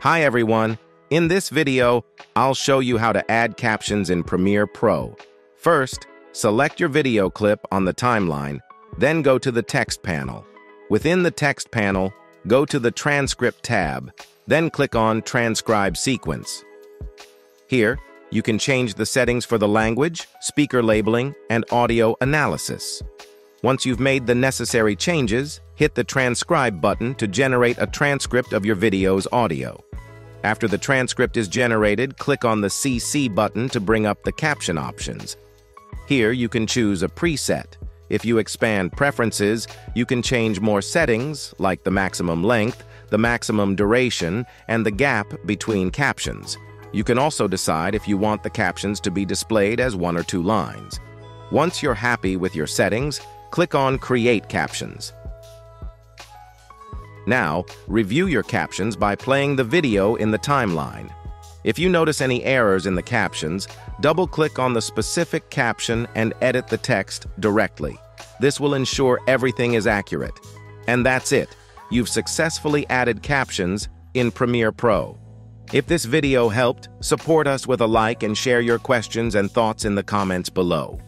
Hi everyone, in this video, I'll show you how to add captions in Premiere Pro. First, select your video clip on the timeline, then go to the text panel. Within the text panel, go to the Transcript tab, then click on Transcribe Sequence. Here, you can change the settings for the language, speaker labeling, and audio analysis. Once you've made the necessary changes, hit the Transcribe button to generate a transcript of your video's audio. After the transcript is generated, click on the CC button to bring up the caption options. Here, you can choose a preset. If you expand preferences, you can change more settings, like the maximum length, the maximum duration, and the gap between captions. You can also decide if you want the captions to be displayed as 1 or 2 lines. Once you're happy with your settings, click on Create Captions. Now, review your captions by playing the video in the timeline. If you notice any errors in the captions, double-click on the specific caption and edit the text directly. This will ensure everything is accurate. And that's it. You've successfully added captions in Premiere Pro. If this video helped, support us with a like and share your questions and thoughts in the comments below.